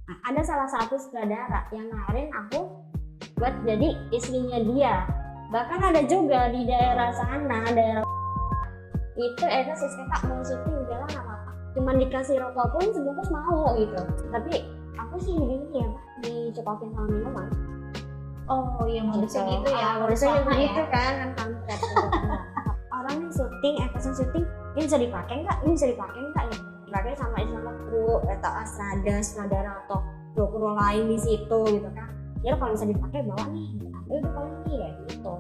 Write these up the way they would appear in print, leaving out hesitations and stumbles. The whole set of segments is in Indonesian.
Ada salah satu sutradara yang nawarin aku buat jadi istrinya dia. Bahkan ada juga di daerah sana, daerah itu Eka Siska mau syuting udahlah nggak apa-apa. Cuman dikasih rokok pun sebungkus mau gitu. Tapi aku sih begini ya Pak, dicekokin sama minuman. Oh iya, modusnya gitu ya. Modusnya Sama gitu kan kampret gitu kan. Orang yang syuting, syuting, ini bisa dipakai nggak? Ini bisa dipakai nggak? Gitu. Dipakai sama kru atau sutradara atau kru lain di situ gitu kan. Ya kalau bisa dipakai bawa nih, aku udah paling nih ya gitu.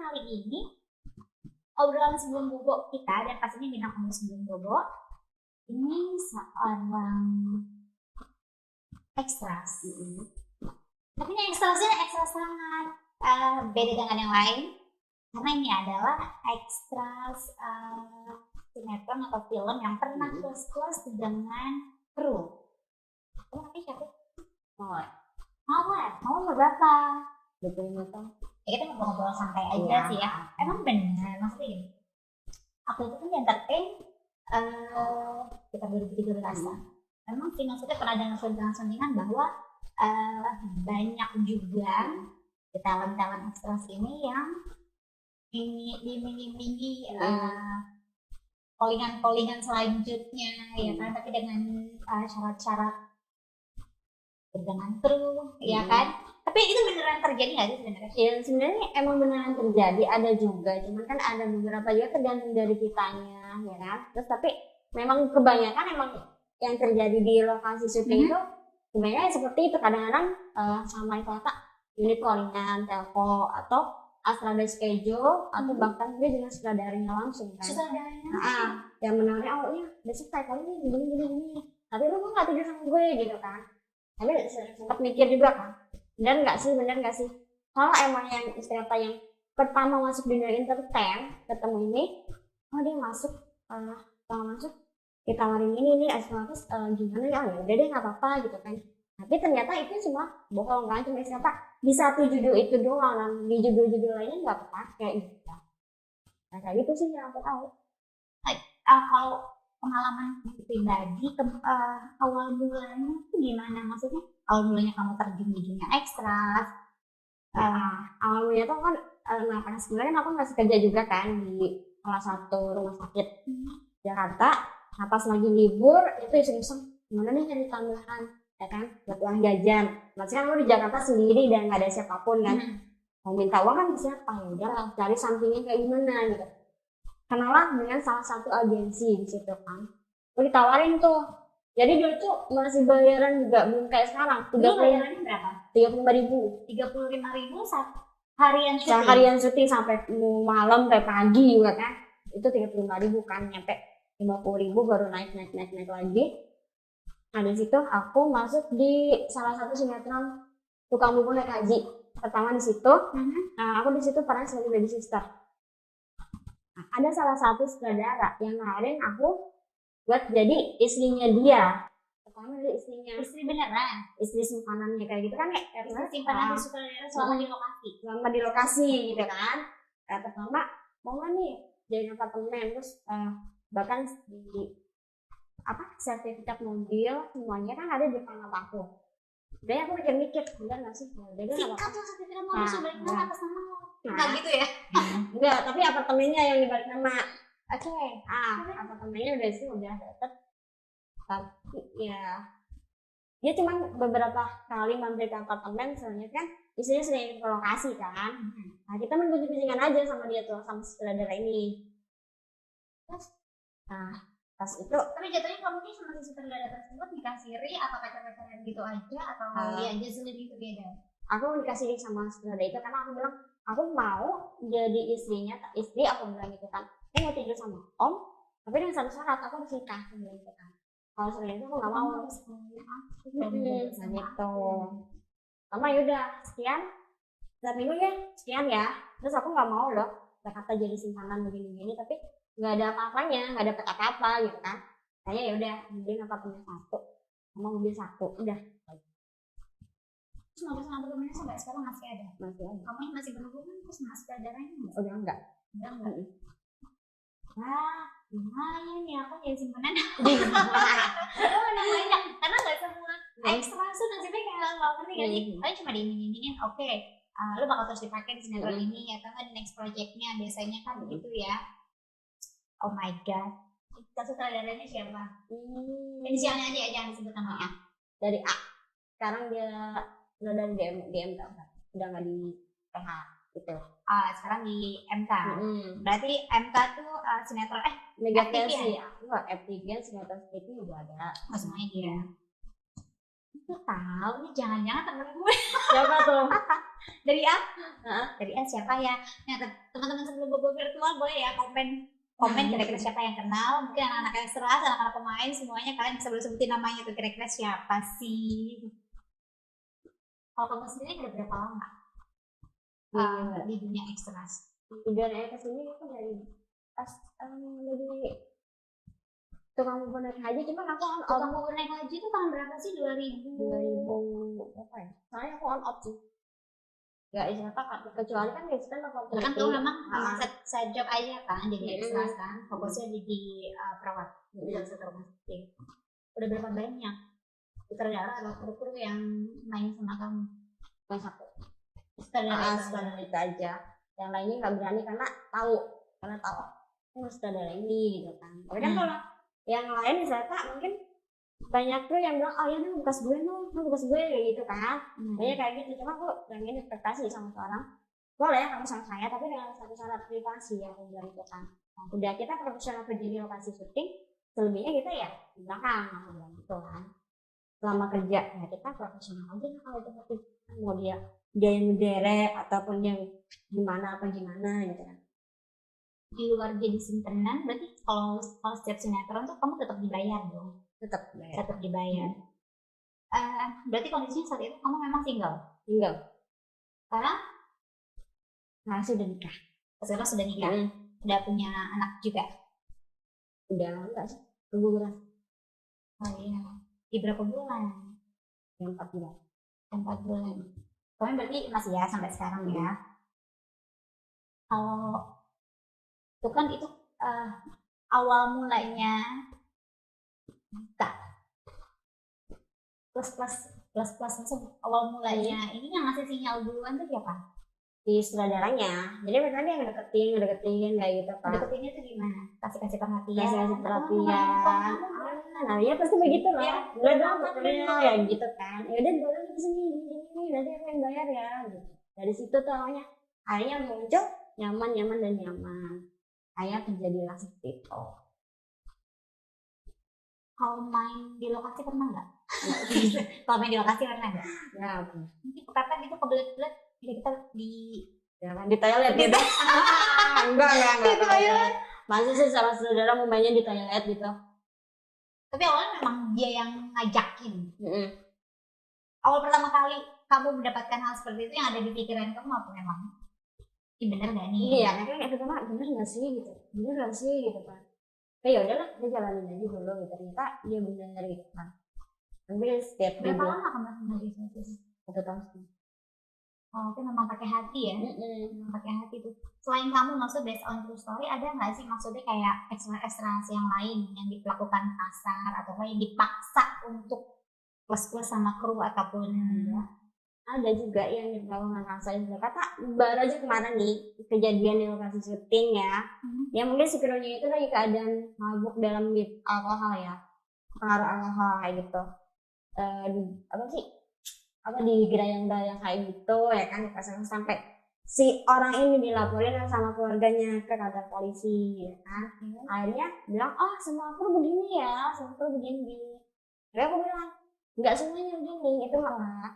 Kali ini obrolan sebelum bobo kita, dan pastinya bintang tamu sebelum bobo ini seorang ekstras. Tapi ini ekstrasnya ekstras sangat beda dengan yang lain, karena ini adalah ekstras sinetron atau film yang pernah close dengan kru. Tapi siapa? Mawar berapa? 25 tahun. Ya kita ngobrol santai aja sih ya. Emang benar, maksudnya gini, aku itu kan di entertain kita 2013-an. Memang sih maksudnya pernah dengar soundingan bahwa banyak juga talent-talent ekstras ini yang diiming-imingi callingan selanjutnya, ya kan, tapi dengan syarat-syarat dengan kru, ya kan. Tapi itu beneran terjadi nggak sih sebenarnya? Ya sebenarnya emang beneran terjadi, ada juga, cuman kan ada beberapa juga tergantung dari kitanya, ya kan. Terus tapi memang kebanyakan emang yang terjadi di lokasi syuting itu sebenarnya seperti itu. Kadang-kadang sama itu unit callingan, telco, atau astrada schedule, atau bahkan dia dengan sutradaranya langsung kan. Sutradaranya? Yang menariknya awalnya besok kayak kali ini gini. Tapi lu kok nggak tidur sama gue gitu kan. Tapi sempat mikir juga kan, bener nggak sih kalau emang yang istilahnya yang pertama masuk dunia entertain ketemu ini, oh dia masuk ditawarin ini otomatis gimana ya, udah deh nggak apa-apa gitu kan. Tapi ternyata itu semua bohong kan, cuma istilahnya di satu judul itu doang, dan di judul-judul lainnya nggak kepake gitu. Nah kayak gitu sih yang aku tahu. Kalau pengalaman pribadi awal mulanya itu gimana? Maksudnya awal mulanya kamu terjun di dunia ekstras? Awal mulanya tuh kan karena sebenarnya aku masih kerja juga kan di salah satu rumah sakit Jakarta. Nah pas lagi libur itu iseng-iseng gimana nih nyari tambahan ya kan buat uang jajan. Maksudnya kan lu di Jakarta sendiri dan nggak ada siapapun kan. Mau minta uang kan siapa, ya udah cari sampingnya kayak gimana gitu. Kenalan dengan salah satu agensi di situ kan. Gue ditawarin tuh. Jadi dulu tuh masih bayaran juga belum kayak sekarang. Bayarannya berapa? 35.000. 35.000 harian syuting. Seharian syuting sampai malam sampai pagi juga kan. Itu 35.000 kan, nyampe 50.000 baru naik lagi. Nah di situ aku masuk di salah satu sinetron Tukang Bubur Naik Haji. Pertama di situ. Nah aku di situ pernah sebagai baby sister. Nah, ada salah satu sutradara yang nawarin aku buat jadi istrinya dia. Pertama dia istrinya. Istri beneran? Istri simpanannya kayak gitu kan, kayak istri simpanan di sutradara selama di lokasi. Selama di lokasi gitu kan. Pertama mau nggak nih jadi apartemen, terus bahkan di sertifikat mobil semuanya kan ada di tangan aku. Jadi aku mikir bener nggak sih? Sikat tuh sertifikat mobil sebalik nama atas nama lo. Nggak gitu ya? Enggak, tapi apartemennya yang dibalik nama. Oke. Apartemennya udah dapet. Tapi ya dia cuma beberapa kali mampir ke apartemen, soalnya kan istrinya sering ke lokasi kan. Nah kita mengunjungan aja sama dia tuh, sama sutradara ini. Terus pas itu tapi jatuhnya kamu nih sama si sutradara tersebut dikasih atau pacar-pacaran gitu aja, atau dia aja sendiri beda? Aku dikasih sama sutradara itu karena aku bilang aku mau jadi istri, aku bilang gitu kan. Aku mau tidur sama om, tapi dengan satu syarat, aku harus nikah gitu kan. Kalau selain itu aku nggak mau. Gitu. Mama yaudah sekian, setiap minggu ya sekian ya. Terus aku nggak mau loh Jakarta jadi simpanan begini-begini, tapi nggak ada apa-apanya, nggak dapat apa-apa gitu kan. Saya ya udah, mending apartemen 1. sama mobil satu, udah Terus mobil sama temennya sampai sekarang masih ada. masih ada. Kamu masih berhubungan terus masih ada darahnya nggak? Udah enggak. Udah enggak. Wah, lumayan ya aku jadi simpanan. Oh, udah banyak karena nggak semua ekstra tuh nasibnya kayak lo ngerti gak sih? Kalian cuma diiming-imingin, oke, lo bakal terus dipakai di sinetron ini atau nggak di next projectnya, biasanya kan begitu ya. Oh my god, kita sutradaranya siapa? Inisialnya aja ya, jangan disebut namanya. Dari A. Sekarang dia udah dari DM udah nggak di PH gitu. Sekarang di MK. Berarti MK tuh sinetron Mega FTV sih. Enggak, FTV sinetron TV juga ada. semuanya dia. Aku tahu nih, jangan-jangan temen gue Siapa tuh? dari A. Dari A siapa ya? Nah, teman-teman sebelum bobo virtual boleh ya komen kira-kira siapa yang kenal, mungkin anak-anak yang seras, anak-anak pemain semuanya kalian bisa sebutin namanya tuh kira-kira siapa sih. Kalau kamu sendiri udah berapa lama di dunia ekstras? Tujuannya kesini itu dari pas lagi tukang bubur naik haji, cuman aku tukang bubur naik haji itu tahun berapa sih? 2000 berapa ya? Soalnya aku on off sih. Gak istilah kecuali kan biasanya kan kan kamu memang set job aja kan jadi ekstras kan, fokusnya di perawat di satu rumah sakit. Udah berapa banyak sutradara atau kru yang main sama kamu? Yang satu Sutradara itu aja, yang lainnya nggak berani karena tahu sutradara ini gitu kan. Tapi kan kalau yang lain misalnya mungkin banyak tuh yang bilang, oh ya lu bekas gue kayak gitu kan. Banyak kayak gitu, cuma aku pengen ekspektasi sama seorang, boleh kamu sama saya tapi dengan satu syarat privasi yang aku bilang itu kan. Udah kita profesional kerja di lokasi syuting, selebihnya kita ya di belakang, aku bilang gitu kan. Selama kerja ya kita profesional aja lah kalau itu, mau dia yang ngederek ataupun yang gimana gitu kan. Di luar jadi sintenan, berarti kalau setiap sinetron tuh kamu tetap dibayar dong? Tetap dibayar. Berarti kondisinya saat itu kamu memang single? Sekarang? Nah, sudah nikah. Sekarang sudah nikah? Udah punya anak juga? Udah enggak sih, keguguran. Oh iya, di berapa bulan? 4 bulan. 4 bulan. Kamu berarti masih ya sampai sekarang ya? Kalau itu kan itu awal mulanya tak plus awal mulanya ini yang ngasih sinyal duluan tuh siapa? Di sutradaranya. Jadi mereka yang ngedeketin kayak gitu kan. Deketinnya tuh gimana? Kasih perhatian. Nah ya pasti begitu lah. Udah dong ya gitu kan. Ya udah boleh kesini nanti aku yang bayar ya gitu. Dari situ tuh awalnya akhirnya muncul nyaman. Akhirnya terjadilah seperti itu. Kalau main di lokasi pernah nggak? Kalau main di lokasi pernah nggak? Ya. Mungkin kepepet itu kebelet-belet jadi kita di toilet gitu. Enggak. Di toilet. Masih sih sama saudara mau mainnya di toilet gitu. Tapi awalnya memang dia yang ngajakin. Awal pertama kali kamu mendapatkan hal seperti itu yang ada di pikiran kamu apa memang? Ini bener gak nih? Iya, kan pertama bener gak sih gitu kan. Ya udahlah, dia jalanin aja dulu gitu. Ternyata dia bener gitu kan. Ambil step. Berapa lama kamu sama dia? 1 tahun sih. Oh, itu memang pakai hati ya? Memang pakai hati tuh. Selain kamu maksud based on true story, ada nggak sih maksudnya kayak ekstra yang lain yang dilakukan kasar atau yang dipaksa untuk plus sama kru ataupun ada juga yang dilakukan kasar. Kata baru aja kemarin nih kejadian di lokasi syuting ya. Ya mungkin si krunya itu lagi keadaan mabuk dalam alkohol ya, pengaruh alkohol kayak gitu. Di gerayang-gerayang kayak gitu ya kan, sampai si orang ini dilaporin sama keluarganya ke kantor polisi ya kan. Akhirnya bilang, oh semua kru begini ya, Tapi aku bilang nggak semuanya begini, itu malah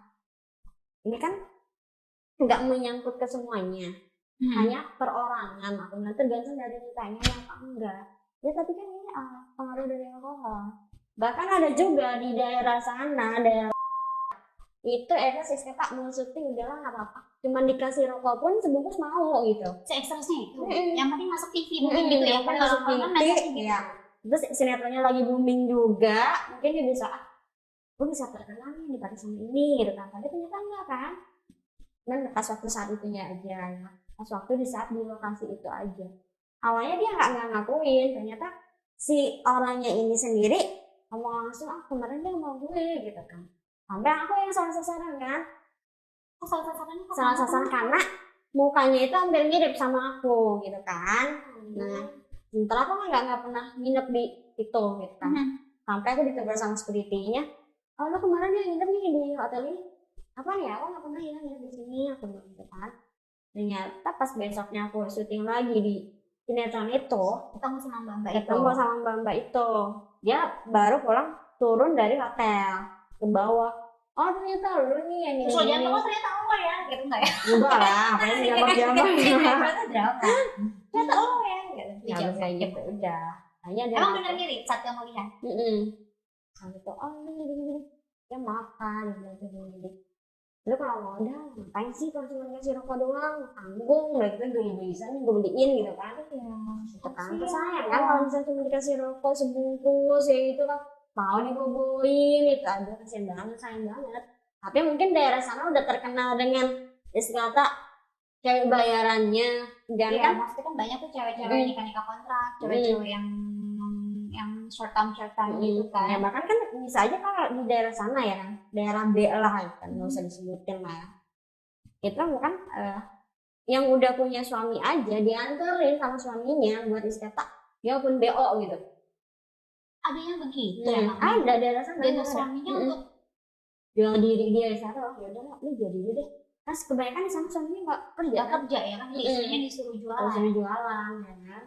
ini kan nggak menyangkut ke semuanya, hanya perorangan. Aku bilang tergantung dari ditanya apa enggak ya, tapi kan ini pengaruh dari alkohol. Bahkan ada juga di daerah sana, itu si kata mau syuting udahlah nggak apa-apa, cuman dikasih rokok pun sebungkus mau gitu. Se-ekstrasnya itu yang penting masuk TV mungkin gitu ya, kan kalau kan gitu ya. Terus sinetronnya lagi booming juga, mungkin dia bisa gue bisa terkenal nih di Paris sama ini gitu kan, tapi ternyata enggak kan. Dan pas waktu saat itunya aja ya, pas waktu di saat di lokasi itu aja, awalnya dia nggak ngakuin, ternyata si orangnya ini sendiri ngomong langsung, ah kemarin dia mau gue gitu kan, sampai aku yang salah sasaran kan. Salah sasaran karena mukanya itu hampir mirip sama aku gitu kan. Nah sementara aku nggak pernah nginep di itu gitu kan. Sampai aku ditegur sama security-nya, oh lo kemarin dia nginep nih di hotel ini, apa ya, aku nggak pernah ya nginep di sini, aku bilang gitu kan. Ternyata pas besoknya aku syuting lagi di sinetron itu, ketemu sama mbak itu, dia baru pulang turun dari hotel ke bawah, oh ternyata lu nih yang terus lo jangan tahu ternyata lo ya gitu nggak ya? enggak lah, apa yang jambak-jambak ternyata drama ternyata lo ya gitu. Ya kayak gitu udah. Hanya dia emang bener mirip saat kamu lihat? Sampai tuh, oh ini dia makan gitu gini. Lu kalau modal ngapain sih kalau cuma kasih rokok doang, tanggung udah gitu gue bisa nih gue beliin gitu kan. Iya Gitu kan, sayang kan kalau misalnya cuma dikasih rokok sebungkus ya itu kan mau diboboin itu, aduh kasihan banget, sayang banget. Tapi mungkin daerah sana udah terkenal dengan istilah kata cewek bayarannya, dan kan maksudnya kan banyak tuh cewek-cewek nikah kontrak, cewek-cewek yang short term gitu kan. Ya bahkan kan bisa aja kalau di daerah sana ya kan, daerah B lah kan, nggak usah disebutin lah ya. Itu bukan yang udah punya suami aja dianterin sama suaminya buat isketa, dia pun BO gitu. Ada yang begitu ada daerah sana. Dan suaminya untuk jual diri dia isketa, oh ya udah lu jadi diri deh. Kan kebanyakan di sana suaminya nggak kerja ya kan, istrinya disuruh jualan. Ya kan.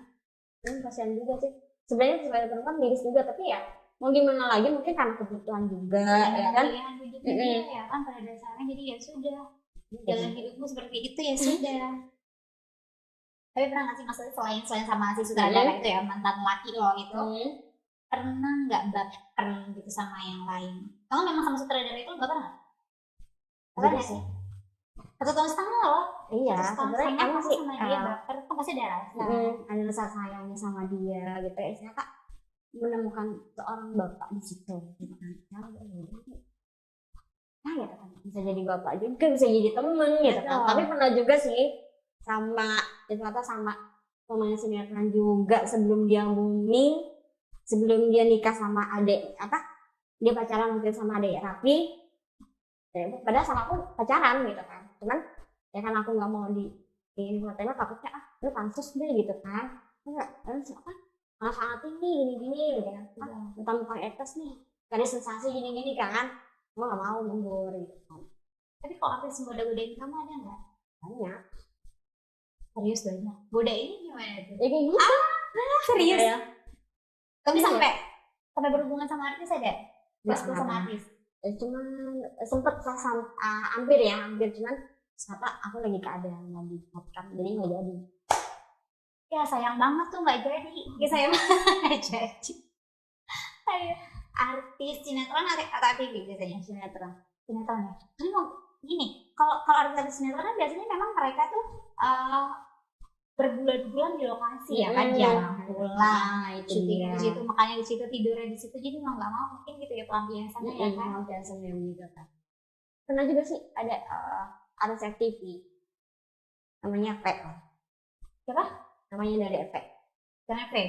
Kasihan juga sih. Sebenarnya sebagai perempuan miris juga, tapi ya mau gimana lagi, mungkin karena kebutuhan juga ya kan. Ya kan pada dasarnya, jadi ya sudah, jalan hidupmu seperti itu ya sudah. Tapi pernah nggak sih maksudnya selain sama si sutradara itu ya, mantan laki lo itu, pernah nggak baper gitu sama yang lain? Kamu memang sama sutradara itu baper nggak? Baper nggak sih? 1 tahun setengah loh. Iya, sebenarnya emang sih sama dia baper kan pasti ada rasa. Ada rasa sayangnya sama dia gitu ya. Saya kak menemukan seorang bapak di situ gitu kan. Nah ya kan bisa jadi bapak juga, bisa jadi temen gitu kan. Tapi pernah juga sih sama ternyata sama pemain sinetron juga, sebelum dia booming, sebelum dia nikah sama adek dia pacaran mungkin sama adek Raffi. Padahal sama aku pacaran gitu kan, cuman ya kan aku nggak mau di hotelnya, takutnya lu pansus deh gitu kan, enggak sangat tinggi gini gitu kan, tentang etos nih, ada sensasi gini kan, gue nggak mau mundur gitu kan. Tapi kalau artis goda-godain kamu ada nggak? Banyak. Serius banyak. Goda ini gimana tuh? Ya kayak gitu. Serius ya? Tapi sampai berhubungan sama artis ada? Terus sama artis? Cuman sempet hampir cuman ternyata aku lagi keadaan lagi podcast jadi nggak jadi. Ya sayang banget tuh nggak jadi. Ya sayang banget jadi. Artis sinetron atau TV biasanya? Sinetron ya. Jadi gini, kalau artis sinetron kan biasanya memang mereka tuh berbulan-bulan di lokasi ya kan, jarang pulang, syuting di situ, makanya di situ tidurnya di situ, jadi mau nggak mau mungkin gitu ya pelampiasannya ya kan. Pelampiasannya gitu kan. Pernah juga sih ada artis TV namanya Efek. Siapa? Namanya dari Efek. Dan Efek.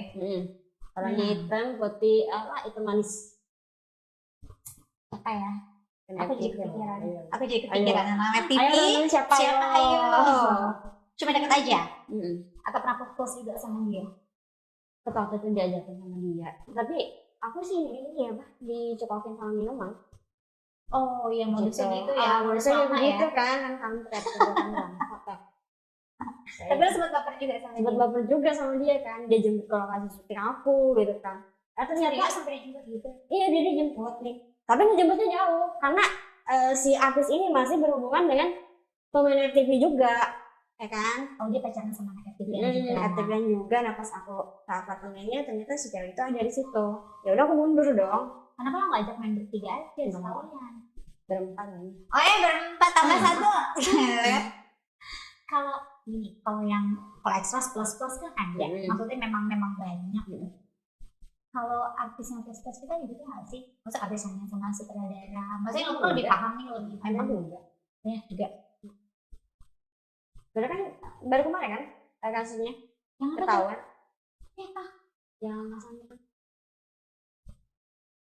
Orangnya hitam, putih, itu manis. Apa ya? Aku jadi kepikiran nama TV. Ayo siapa? Ayo. Cuma deket aja? Atau pernah fokus juga sama dia? Waktu itu diajakin sama dia, tapi aku sih ini ya dicokokin sama minuman. Oh iya, modusnya gitu ya. Modusnya gitu kan kampret gitu kan. Tapi sempat baper juga sama dia kan, dia jemput ke lokasi syuting aku gitu kan. Ternyata sampai dijemput gitu. Iya, dia dijemput nih, tapi ngejemputnya jauh karena si artis ini masih berhubungan dengan pemain FTV juga. Ya kan? Oh, dia pacaran sama FTV juga. Nah pas aku ke apartemennya ternyata si cewek itu ada di situ. Ya udah aku mundur dong. Kenapa lo nggak ajak main bertiga aja sekalian? Berempat nih. Oh ya berempat tambah satu. Kalau yang extras plus kan ada. Maksudnya memang banyak. kalau artis yang tes kita gitu nggak sih? Maksudnya artis yang sama sutradara. Maksudnya lo tuh lebih paham nih lebih Emang emang juga. banyak juga. Bener kan baru kemarin kan kasusnya Yang apa tuh? ketahuan Ya, Kak. yang masanya kan.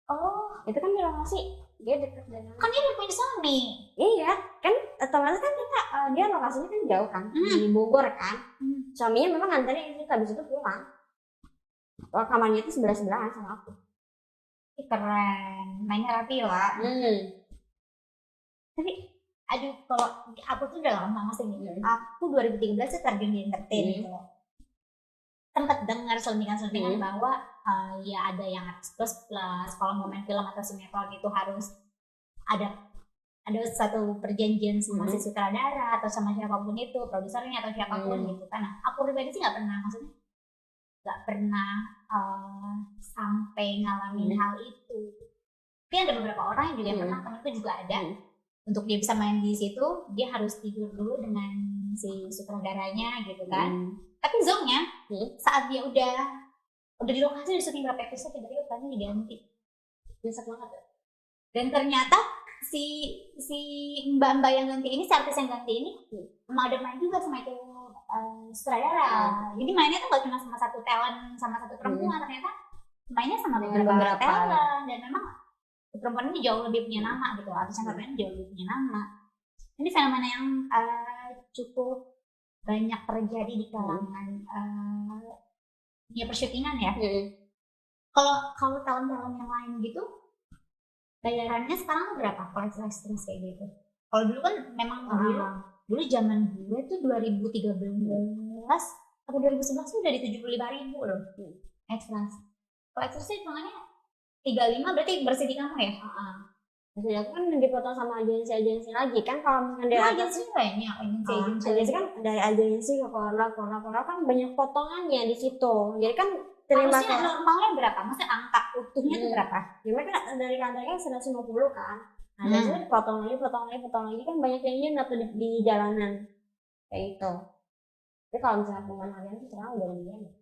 Oh, Itu kan di lokasi dia deket dengan. kan dia udah punya suami. Iya kan otomatis kan kita dia lokasinya kan jauh kan di Bogor kan. Suaminya memang nganterin itu habis itu pulang. Kamarnya itu sebelah-sebelahan sama aku. Ih, keren. Mainnya rapi lah. Tapi aduh kalau aku tuh udah lama masih nih. Aku 2013 tuh terjun di entertain gitu loh. Sempat dengar selentingan-selentingan bahwa ya ada yang artis plus kalau mau main film atau sinetron itu harus ada satu perjanjian sama si sutradara atau sama siapapun itu, produsernya atau siapapun gitu kan. Nah, aku pribadi sih nggak pernah, maksudnya nggak pernah sampai ngalamin hal itu. Tapi ada beberapa orang yang juga pernah, temanku juga ada. Untuk dia bisa main di situ, dia harus tidur dulu dengan si sutradaranya gitu kan. Tapi zongnya saat dia udah di lokasi udah syuting berapa episode tiba-tiba tanya diganti. Nyesek banget. Dan ternyata si mbak-mbak yang ganti ini, si artis yang ganti ini emang ada main juga sama itu sutradara. Jadi mainnya tuh gak cuma sama satu talent sama satu perempuan, ternyata mainnya sama beberapa talent. Dan memang perempuan ini jauh lebih punya nama gitu, artis yang perempuan jauh lebih punya nama. Ini fenomena yang cukup banyak terjadi di kalangan dunia persyutingan ya. Kalau talent-talent yang lain gitu bayarannya sekarang tuh berapa kalau ekstras kayak gitu? Kalau dulu kan memang dulu zaman gue tuh 2013 atau 2011 tuh udah di 75.000 loh ekstras. Kalau ekstras itu hitungannya 35 berarti bersih di kamu ya? Jadi aku kan dipotong sama agensi-agensi lagi kan kalau misalkan dari agensi banyak agensi kan dari agensi ke korak kan banyak potongannya di situ. Jadi kan terima harusnya normalnya berapa? Maksudnya angka utuhnya itu berapa? Ya mereka dari kantornya 150 kan. Nah biasanya potong lagi kan banyak yang nyen atau di jalanan kayak gitu. Tapi kalau misalnya pemain harian itu sekarang udah milian.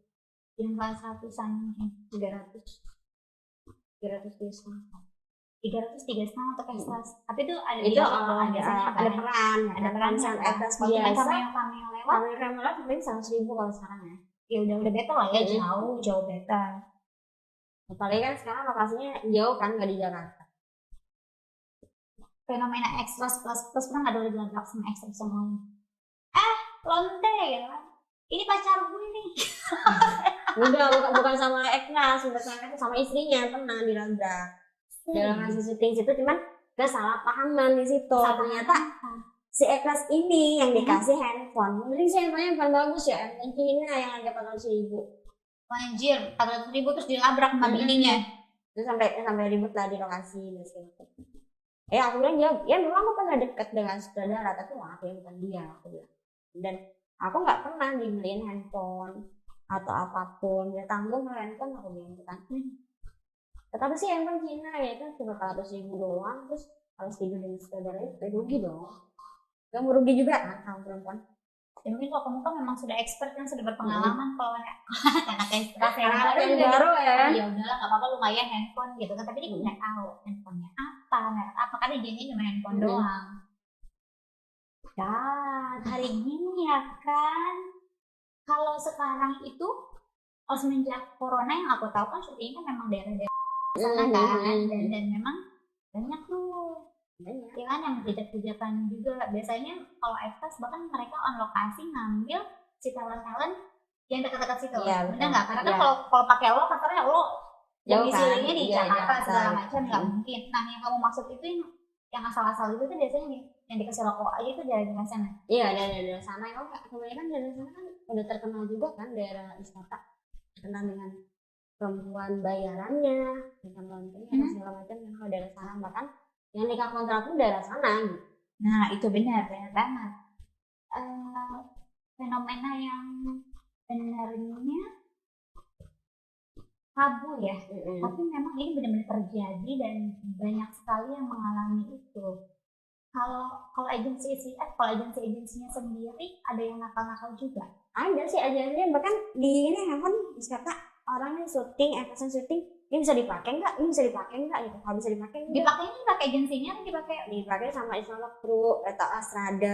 Yang kelas 100-an 300 untuk ekstras. Tapi itu ada peran ekstras biasa. Cameo lewat. Cameo lewat paling 100.000 kalau sekarang ya. Ya udah better lah ya, jauh better. Apalagi kan sekarang lokasinya jauh kan, nggak di Jakarta. Fenomena ekstras plus pernah nggak ada dianggap sama ekstras semua? Lonte ya kan? Ini pacar gue nih. bukan sama ekstras, sama istrinya pernah dilabrak. Dalam hasil syuting situ cuman kesalahpahaman di situ. Ternyata si ekstras ini yang dikasih handphone. Mending sih handphonenya bukan bagus ya, handphone Cina yang harga 400.000. Anjir, 400.000 terus dilabrak sama bininya. Terus sampai ribut lah di lokasi dan segala macam. Aku bilang ya memang aku pernah dekat dengan sutradara, tapi maaf ya bukan dia, aku bilang. Dan aku nggak pernah dibeliin handphone atau apapun, dia tanggung handphone aku bilang kan. Tetapi sih handphone Cina ya kan cuma 400.000 doang, terus harus tidur dengan sutradara itu rugi dong. Gak merugi juga kan sama perempuan. Ya mungkin kalau kamu kan memang sudah expert kan, sudah berpengalaman kalau anak ekstras yang baru ya. Ya udahlah nggak apa-apa lumayan handphone gitu kan, tapi dia nggak tahu handphonenya apa karena dia cuma handphone doang. Dan hari gini ya kan, kalau sekarang itu semenjak corona yang aku tahu kan syutingnya kan memang daerah-daerah sana kan, dan memang banyak tuh. Ya kan yang jejak-jejakan juga. Biasanya kalau ekstras bahkan mereka on lokasi ngambil si talent-talent yang dekat-dekat situ. Bener nggak? Karena kan kalau pakai lo kasarnya lo domisilinya di Jakarta segala macam nggak mungkin. Nah yang kamu maksud itu yang asal-asal itu tuh biasanya yang dikasih rokok aja itu dari sana. Iya dari sana. Kebanyakan dari sana kan udah terkenal juga kan daerah wisata, terkenal dengan perempuan bayarannya, dengan lontongnya dan segala macam. Kalau daerah sana bahkan yang nikah kontrak pun daerah sana gitu. Nah itu benar banget. Fenomena yang benarnya tabu ya, tapi memang ini benar-benar terjadi dan banyak sekali yang mengalami itu. Kalau agensinya sendiri ada yang nakal-nakal juga. Ada sih agensinya, bahkan di ini handphone kata orangnya syuting, syuting ini bisa dipakai nggak gitu. Kalau bisa dipakai Dipakainya pakai agensinya atau dipakai sama misalnya kru atau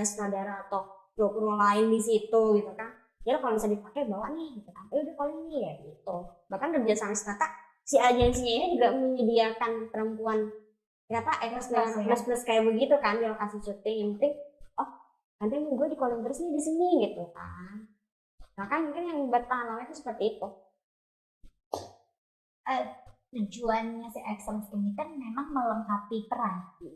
sutradara atau kru lain di situ gitu kan. Ya kalau bisa dipakai bawa nih gitu kan. Udah kalau ini ya gitu. Bahkan kerja sama ternyata si agensinya ini juga menyediakan perempuan ternyata plus kayak begitu kan di lokasi syuting. Yang penting nanti gue di calling terus nih di sini gitu kan. Nah kan mungkin yang bertahan lama itu seperti itu. Tujuannya si Excellence ini kan memang melengkapi peran di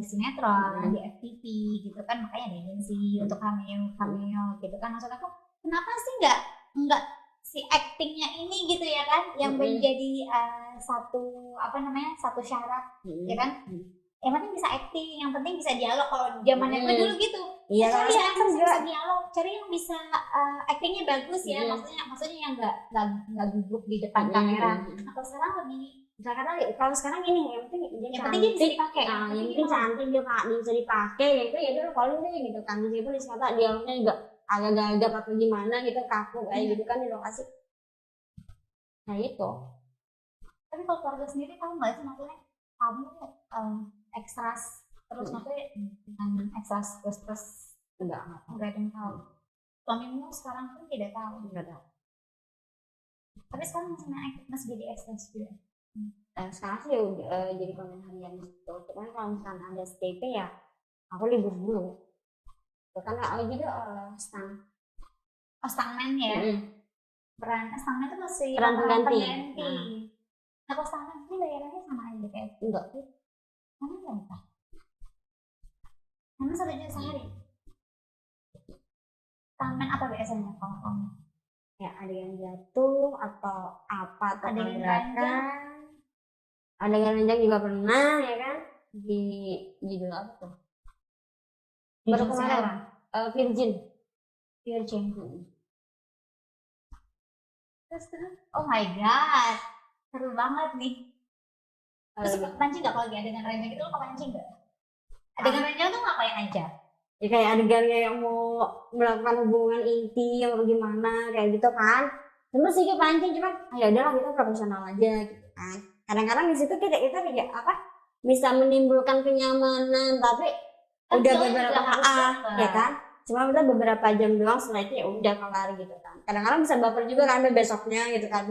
sinetron, di FTV gitu kan, makanya ada agensi untuk cameo gitu kan. Maksud aku kenapa sih nggak si actingnya ini gitu ya kan yang menjadi satu syarat ya kan. Yang penting bisa acting, yang penting bisa dialog. Kalau zamannya gue dulu gitu. Iya, cari yang bisa dialog, cari yang bisa actingnya bagus ya. Maksudnya yang nggak gugup di depan kamera. Atau sekarang lebih kalau sekarang ini yang penting dia bisa dipakai. Yang penting cantik dia bisa dipakai gitu ya udah kalau deh gitu kan. Meskipun di sana dialognya juga agak gagap atau gimana gitu, kaku kayak gitu kan di lokasi. Nah itu. Tapi kalau keluarga sendiri tahu nggak sih maksudnya kamu ekstras terus maksudnya dengan ekstras terus enggak ada yang tahu. Suamimu sekarang pun tidak tahu. Tapi sekarang masih jadi ekstras juga. Sekarang sih udah jadi konten harian gitu. Cuman kalau misalkan ada STP ya aku libur dulu. Karena aku juga stuntman ya. Peran stuntman itu masih peran pengganti. Nah kalau stuntman ini bayarannya sama aja kayak enggak. Mana berapa? Mana 1 juta sehari? Stuntman apa biasanya kalau kamu? Ya ada yang jatuh atau apa atau ada yang ranjang juga pernah ya kan di judul apa tuh? Baru kemarin Virgin. Terus oh my god seru banget nih. Terus pancing nggak kalau lagi adegan ranjang itu lo pancing nggak? Adegan ranjang tuh ngapain aja? Ya kayak adegan yang mau melakukan hubungan intim atau gimana kayak gitu kan. Terus sih pancing cuman ya udahlah kita profesional aja gitu kan. Kadang-kadang di situ kita bisa menimbulkan kenyamanan tapi udah beberapa ya kan. Cuma kita beberapa jam doang setelah itu ya udah kelar gitu kan. Kadang-kadang bisa baper juga kan besoknya gitu kan.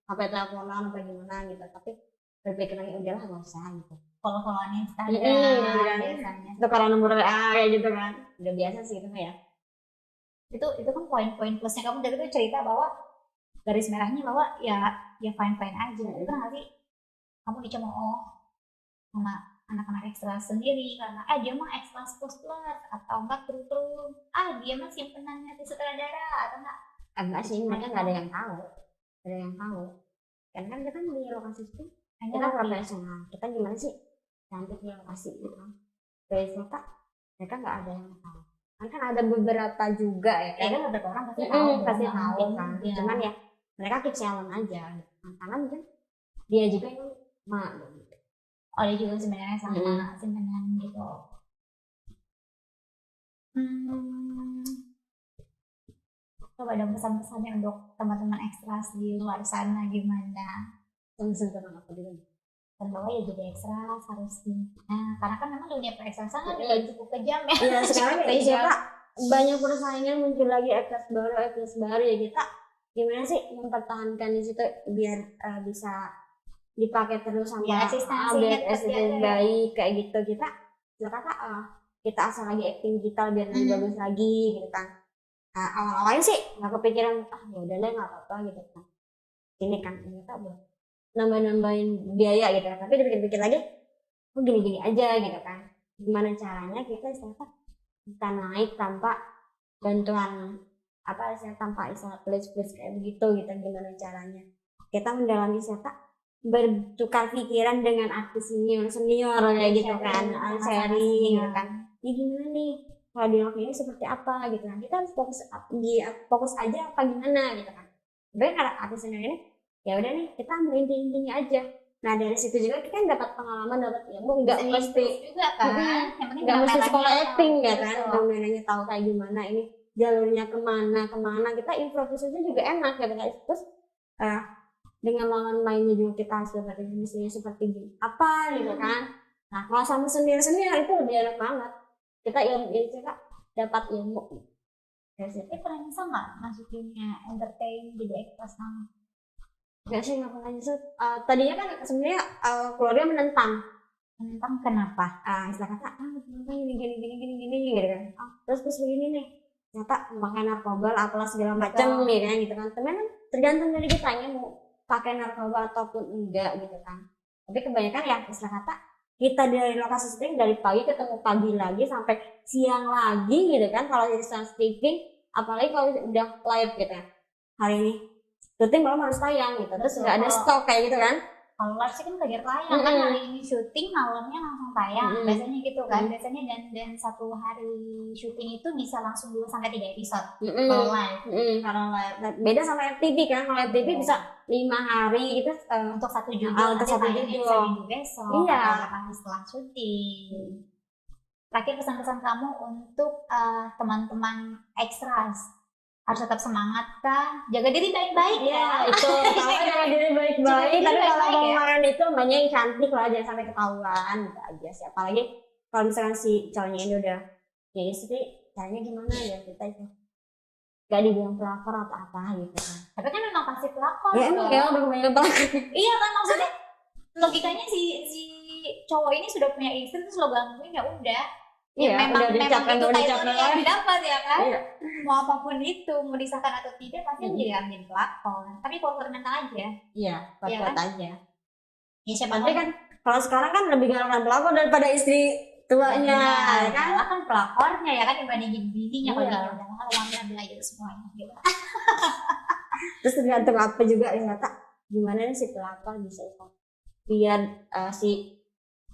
Sampai teleponan apa gimana gitu. Tapi berpikir lagi udahlah nggak usah gitu. Follow-followan Instagram biasanya. Itu karena nomor WA kayak gitu kan. Udah biasa sih itu ya. Itu kan poin-poin plusnya kamu dari itu cerita bahwa garis merahnya bahwa ya fine aja. Itu kan nanti kamu dicemooh sama anak-anak ekstra sendiri karena dia mah ekstra plus atau enggak kru dia mah simpenannya di sutradara atau enggak sih mereka nggak ada yang tahu kan kita kan di lokasi itu kita profesional kita gimana sih cantiknya lokasi gitu kan dari foto mereka nggak ada yang tahu kan ada beberapa juga ya kan beberapa orang pasti tahu kan cuman ya mereka keep silent aja karena mungkin dia juga yang dia juga sebenarnya sama simpenan gitu. Coba dong pesan-pesannya untuk teman-teman ekstras di luar sana gimana? Pesan-pesan apa dulu? Bahwa ya jadi ekstras harus karena kan memang dunia per-ekstrasan kan juga cukup kejam ya. Iya sekarang siapa banyak persaingan muncul lagi ekstras baru ya kita gimana sih mempertahankan di situ biar bisa dipakai terus sama asisten baik kayak gitu kita asal lagi acting kita biar lebih bagus lagi gitu kan. Awal-awalnya sih nggak kepikiran ya udah deh nggak apa-apa gitu kan ini kan ternyata buat nambah-nambahin biaya gitu kan tapi dipikir-pikir lagi gini-gini aja gitu kan gimana caranya kita bisa naik tanpa bantuan tanpa plus kayak begitu gitu gimana caranya kita mendalami bertukar pikiran dengan artis senior kayak gitu kan sharing gitu kan ya gimana nih kalau dialog ini seperti apa gitu kan kita harus fokus aja apa gimana gitu kan sebenarnya kalau artis senior ini ya udah nih kita ambil intinya aja nah dari situ juga kita dapat pengalaman dapat ilmu nggak mesti juga kan nggak mesti sekolah acting ya kan sebenarnya tahu kayak gimana ini jalurnya kemana kita improvisasinya juga enak gitu kan terus dengan lawan mainnya juga kita harus dapat misalnya seperti apa gitu kan. Nah kalau sama senior itu lebih enak banget, kita kita dapat ilmu. Tapi pernah nyesel nggak masukinnya entertain jadi ekstras kamu? Gak sih, nggak pernah nyesel. Tadinya kan sebenarnya keluarga menentang. Menentang kenapa? Istilah kata gini gitu kan. Terus begini nih, ternyata pakai narkoba apalah segala macam ya kan gitu kan. Temen kan tergantung dari kitanya mau pakai narkoba ataupun enggak gitu kan. Tapi kebanyakan ya istilah kata kita dari lokasi syuting dari pagi ketemu pagi lagi sampai siang lagi gitu kan. Kalau jadi streaming, apalagi kalau udah live gitu ya, hari ini syuting malam harus tayang gitu, terus nggak ada stok kayak gitu kan. Kalau live sih kan kejar tayang kan, hari ini syuting malamnya langsung tayang, biasanya gitu kan. Biasanya dan satu hari syuting itu bisa langsung 2-3 episode kalau live. Kalau live beda sama FTV kan, kalau FTV bisa 5 hari gitu untuk satu judul, untuk satu judul seminggu besok iya setelah syuting. Terakhir pesan-pesan kamu untuk teman-teman ekstras, harus tetap semangat kah? Jaga diri baik-baik ya. Itu kalau jaga diri baik-baik, tapi kalau mau main itu banyak yang cantik lah, jangan sampai ketahuan gitu aja sih. Apalagi kalau misalkan si cowoknya ini udah ya istri, caranya gimana ya kita itu gak dibilang pelakor atau apa gitu kan. Tapi kan memang pasti pelakor ya emang ya udah kebanyakan pelakor. Iya kan, maksudnya logikanya si cowok ini sudah punya istri terus lo gangguin, ya udah. Iya, memang itu title yang didapat ya kan. Iya. Mau apapun itu, mau disahkan atau tidak pasti menjadi ambil pelakor. Tapi kuat mental aja. Iya, kuat aja. Ya siapa tapi kan kalau sekarang kan lebih galak pelakor daripada istri tuanya kan pelakornya ya kan dibandingin bininya. Kalau udah kalau ambil aja semuanya gitu. Terus tergantung apa juga yang kata gimana nih si pelakor bisa biar si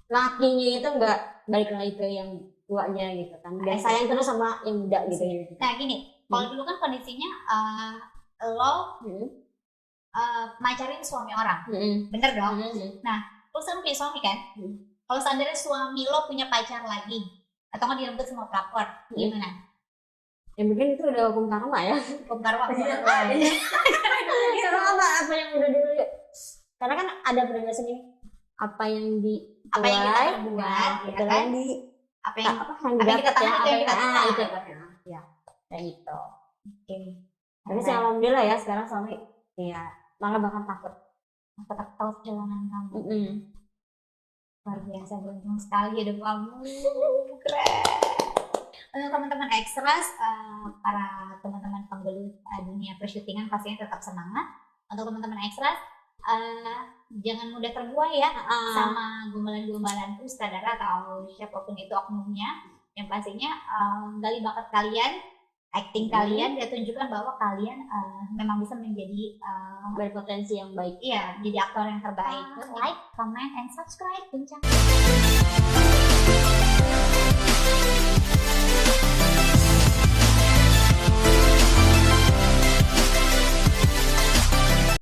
lakinya itu enggak balik lagi ke yang tuanya gitu kan, biar sayang terus sama yang muda gitu. Nah gini, kalau dulu kan kondisinya lo macarin suami orang, bener dong? Nah, lo sekarang punya suami kan? Kalau seandainya suami lo punya pacar lagi, atau nggak dirembet sama pelakor, gimana? Ya mungkin itu udah hukum karma ya. Hukum karma. Karena apa yang udah dulu? Karena kan ada peribahasa ini, apa yang kita buat, ya kan? Apa yang kita tahan itu yang kita tahan itu ya kayak gitu. Oke. Tapi sih alhamdulillah ya sekarang suami ya malah bahkan takut kehilangan kamu. Luar biasa, beruntung sekali hidup kamu. Keren. Untuk teman-teman ekstras, para teman-teman penggelut dunia persyutingan pastinya tetap semangat. Untuk teman-teman ekstras, jangan mudah terbuai ya sama gombalan-gombalan sutradara atau siapapun itu oknumnya. Yang pastinya gali bakat kalian, acting kalian, dia tunjukkan bahwa kalian memang bisa menjadi berpotensi yang baik. Iya, jadi aktor yang terbaik. Like, comment, and subscribe. Bincang.